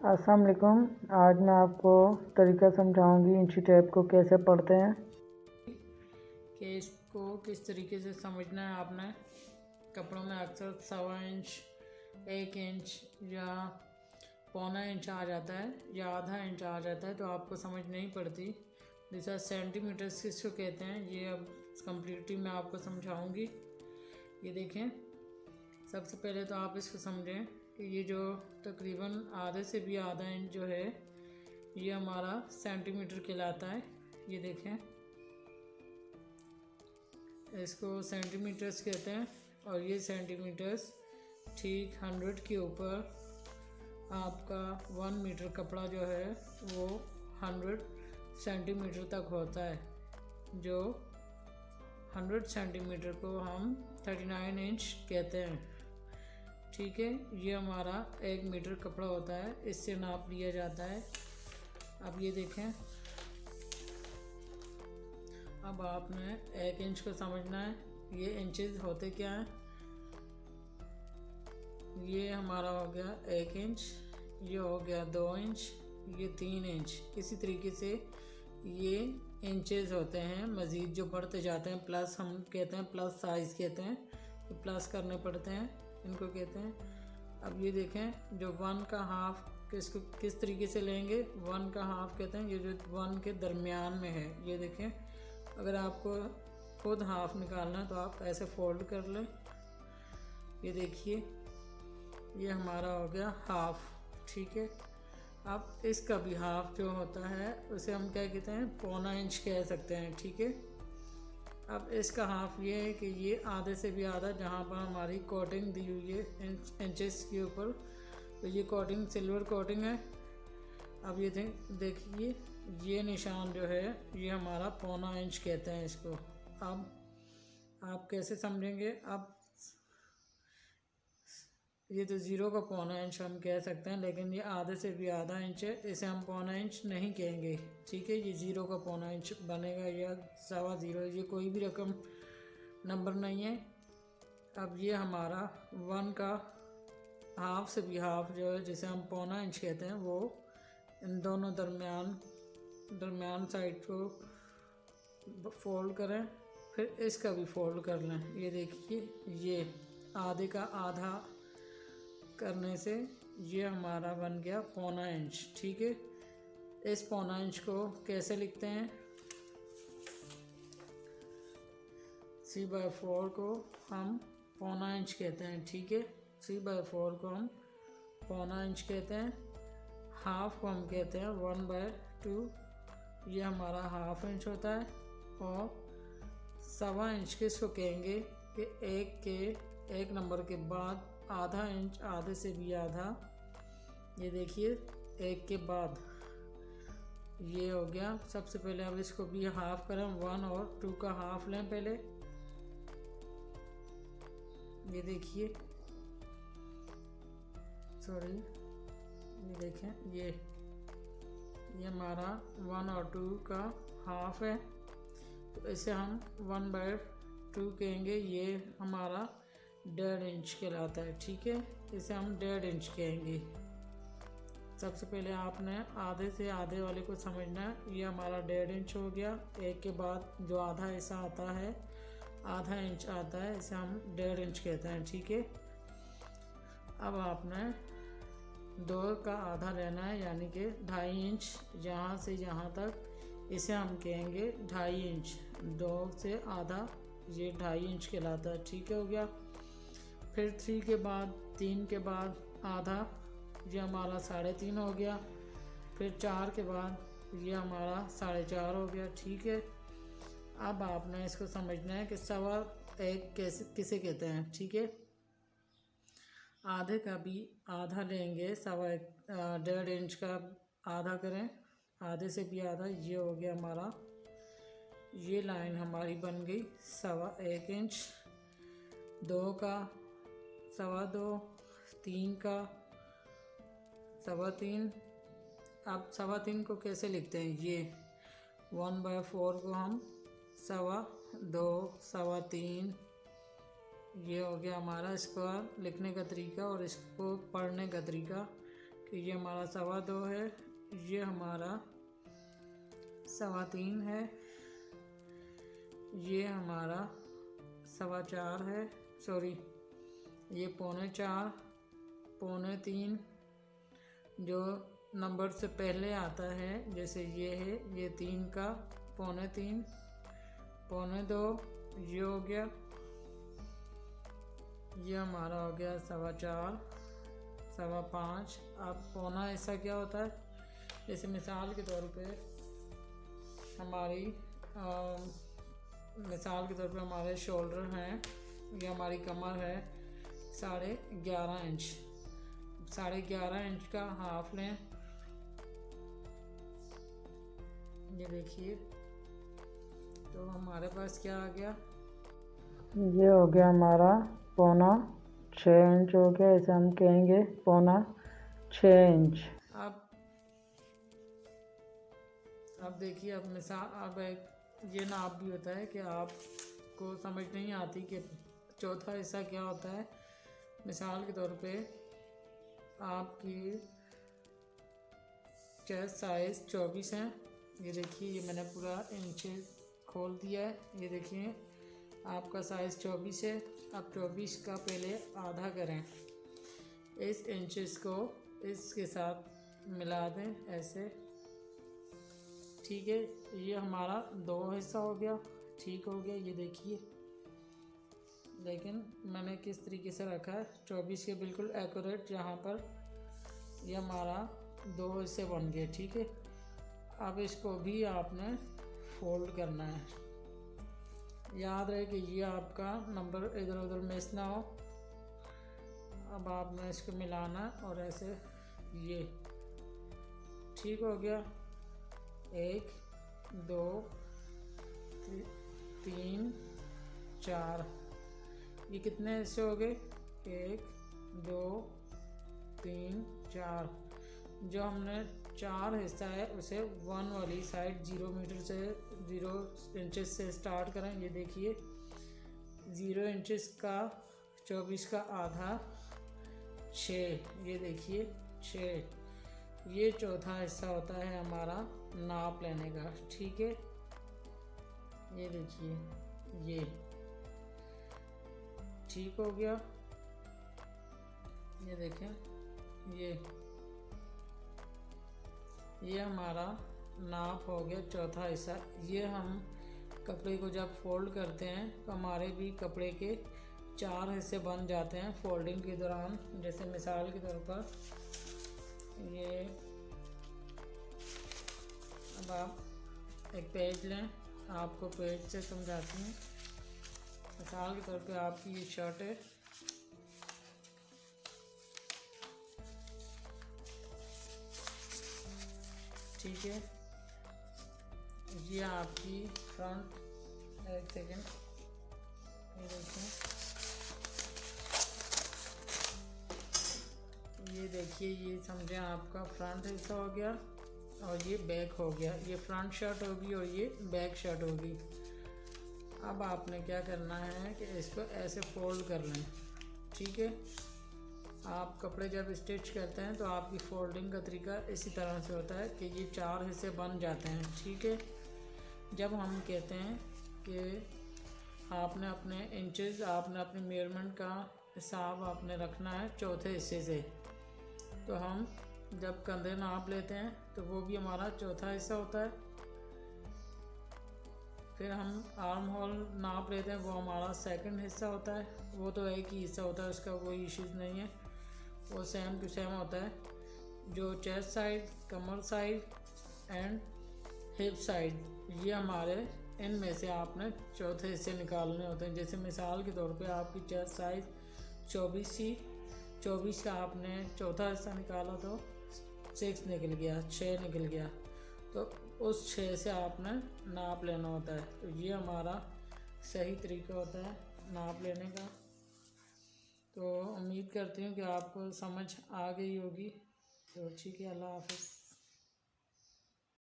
अस्सलाम वालेकुम। आज मैं आपको तरीका समझाऊंगी इंची टेप को कैसे पढ़ते हैं कि इसको किस तरीके से समझना है। आपने कपड़ों में अक्सर 1.25 इंच, 1 इंच या पौना इंच आ जाता है या आधा इंच आ जाता है, तो आपको समझ नहीं पड़ती। जैसा सेंटीमीटर्स किसको कहते हैं, ये अब कंप्लीटली मैं आपको समझाऊंगी। ये देखें, सबसे पहले तो आप इसको समझें कि ये जो तकरीबन आधे से भी आधा इंच जो है, ये हमारा सेंटीमीटर कहलाता है। ये देखें, इसको सेंटीमीटर्स कहते हैं। और ये सेंटीमीटर्स ठीक 100 के ऊपर आपका 1 मीटर कपड़ा जो है वो 100 सेंटीमीटर तक होता है। जो 100 सेंटीमीटर को हम 39 इंच कहते हैं। ठीक है, ये हमारा 1 मीटर कपड़ा होता है, इससे नाप लिया जाता है। अब ये देखें, अब आपने 1 इंच को समझना है। ये इंचेस होते क्या हैं, ये हमारा हो गया 1 इंच, ये हो गया 2 इंच, ये 3 इंच। इसी तरीके से ये इंचेस होते हैं। मज़ीद जो बढ़ते जाते हैं, प्लस हम कहते हैं, प्लस साइज़ कहते हैं, तो प्लस करने पड़ते हैं, इनको कहते हैं। अब ये देखें, जो 1 का हाफ किस तरीके से लेंगे, 1 का हाफ कहते हैं, ये जो 1 के दरमियान में है। ये देखें, अगर आपको खुद हाफ निकालना है तो आप ऐसे फोल्ड कर लें। ये देखिए, ये हमारा हो गया हाफ। ठीक है, अब इसका भी हाफ जो होता है उसे हम क्या कहते हैं, पौना इंच कह सकते हैं। ठीक है, अब इसका हाफ ये है कि ये आधे से भी आधा, जहाँ पर हमारी कोटिंग दी हुई है इंचेस के ऊपर, तो ये कोटिंग सिल्वर कोटिंग है। अब ये देखिए, ये निशान जो है ये हमारा पौना इंच कहते हैं इसको। अब आप कैसे समझेंगे, अब ये तो 0 का पौना इंच हम कह सकते हैं, लेकिन ये आधे से भी आधा इंच है, इसे हम पौना इंच नहीं कहेंगे। ठीक है, ये 0 का पौना इंच बनेगा या 0.25, ये कोई भी रकम नंबर नहीं है। अब ये हमारा 1 का हाफ से भी हाफ जो है, जिसे हम पौना इंच कहते हैं, वो इन दोनों दरमियान साइड को फोल्ड करें, फिर इसका भी फोल्ड कर लें। ये देखिए, ये आधे का आधा करने से ये हमारा बन गया पौना इंच। ठीक है, इस पौना इंच को कैसे लिखते हैं, 3/4 को हम पौना इंच कहते हैं। ठीक है, 3/4 को हम पौना इंच कहते हैं। हाफ को हम कहते हैं 1/2, ये हमारा हाफ इंच होता है। और 1.25 इंच किसको कहेंगे कि एक नंबर के बाद आधा इंच, आधे से भी आधा। ये देखिए, 1 के बाद ये हो गया। सबसे पहले अब इसको भी हाफ करें, 1 और 2 का हाफ लें पहले। ये देखिए, सॉरी, ये देखें, ये हमारा 1 और 2 का हाफ है, तो इसे हम 1/2 कहेंगे। ये हमारा 1.5 इंच कहलाता है। ठीक है, इसे हम 1.5 इंच कहेंगे। सबसे पहले आपने आधे से आधे वाले को समझना है। ये हमारा 1.5 इंच हो गया। 1 के बाद जो आधा हिस्सा आता है, आधा इंच आता है, इसे हम 1.5 इंच कहते हैं। ठीक है, अब आपने 2 का आधा लेना है, यानी कि 2.5 इंच। यहाँ से यहाँ तक इसे हम कहेंगे 2.5 इंच। 2 से आधा, ये 2.5 इंच कहलाता है। ठीक है, हो गया। फिर 3 के बाद, 3 के बाद आधा, ये हमारा 3.5 हो गया। फिर 4 के बाद ये हमारा 4.5 हो गया। ठीक है, अब आपने इसको समझना है कि 1.25 किसे कहते हैं। ठीक है, आधे का भी आधा लेंगे, 1.5 इंच का आधा करें, आधे से भी आधा, ये हो गया हमारा। ये लाइन हमारी बन गई 1.25 इंच। 2 का 2.25, 3 का 3.25। अब 3.25 को कैसे लिखते हैं, ये 1/4 को हम 2.25, 3.25, ये हो गया हमारा इसका लिखने का तरीका और इसको पढ़ने का तरीका ये हमारा 2.25 है, ये हमारा 3.25 है, ये हमारा 4.25 है, सॉरी ये 3.25, 3.25 जो नंबर से पहले आता है, जैसे ये है, ये 3 का 3.25, 2.25 ये हो गया, ये हमारा हो गया 4.25, 5.25। अब पौना हिस्सा क्या होता है, जैसे मिसाल के तौर पे हमारी हमारे शोल्डर हैं, ये हमारी कमर है 11.5 इंच, 11.5 इंच का हाफ लें। ये देखिए, तो हमारे पास क्या आ गया, ये हो गया हमारा 6.25 इंच हो गया, इसे हम कहेंगे 6.25 इंच। अब देखिए, अब एक ये नाप भी होता है कि आपको समझ नहीं आती कि चौथा हिस्सा क्या होता है। मिसाल के तौर पे आपकी चेस्ट साइज़ 24 है, ये देखिए, ये मैंने पूरा इंचेस खोल दिया है, ये देखिए आपका साइज़ 24 है। अब 24 का पहले आधा करें, इस इंचेस को इसके साथ मिला दें ऐसे, ठीक है। ये हमारा 2 हिस्सा हो गया, ठीक हो गया, ये देखिए। लेकिन मैंने किस तरीके से रखा है, 24 के बिल्कुल एक्यूरेट, यहाँ पर ये हमारा 2 हिस्से बन गए, ठीक है। अब इसको भी आपने फोल्ड करना है, याद रहे कि ये आपका नंबर इधर उधर मिस ना हो। अब आपने इसको मिलाना और ऐसे, ये ठीक हो गया। 1 2 3 4, ये कितने हिस्से हो गए, 1 2 3 4। जो हमने 4 हिस्सा है उसे 1 वाली साइड 0 मीटर से 0 इंचेस से स्टार्ट करें। ये देखिए, 0 इंचेस का 24 का आधा 6, ये देखिए 6। ये चौथा हिस्सा होता है हमारा नाप लेने का, ठीक है। ये देखिए, ये ठीक हो गया, ये देखें, ये हमारा नाप हो गया चौथा हिस्सा। ये हम कपड़े को जब फोल्ड करते हैं तो हमारे भी कपड़े के 4 हिस्से बन जाते हैं फोल्डिंग के दौरान। जैसे मिसाल के तौर पर ये, अब आप एक पेज लें, आपको पेज से समझाती हूँ। मिसाल के तौर पे आपकी ये शर्ट है, ठीक है। ये आपकी फ्रंट, एक सेकेंड, ये देखें, ये देखिए, ये समझें आपका फ्रंट हिस्सा हो गया और ये बैक हो गया। ये फ्रंट शर्ट होगी और ये बैक शर्ट होगी। अब आपने क्या करना है कि इसको ऐसे फोल्ड कर लें, ठीक है। आप कपड़े जब स्टिच करते हैं तो आपकी फोल्डिंग का तरीका इसी तरह से होता है कि ये 4 हिस्से बन जाते हैं, ठीक है। जब हम कहते हैं कि आपने अपने इंचेस, आपने अपने मेजरमेंट का हिसाब आपने रखना है चौथे हिस्से से, तो हम जब कंधे नाप लेते हैं तो वो भी हमारा चौथा हिस्सा होता है। फिर हम आर्म होल नाप लेते हैं, वो हमारा सेकंड हिस्सा होता है। वो तो एक ही हिस्सा होता है, उसका कोई इश्यूज़ नहीं है, वो सेम टू सेम होता है। जो chest side, Qamar side and hip side, ये हमारे इनमें से आपने चौथे हिस्से निकालने होते हैं। जैसे मिसाल के तौर पे आपकी चेस्ट साइज 24 थी, 24 का आपने चौथा हिस्सा निकाला तो 6 निकल गया, 6 निकल गया, तो उस 6 से आपने नाप लेना होता है। तो ये हमारा सही तरीका होता है नाप लेने का। तो उम्मीद करती हूँ कि आपको समझ आ गई होगी। तो ठीक है, अल्लाह हाफ़िज़।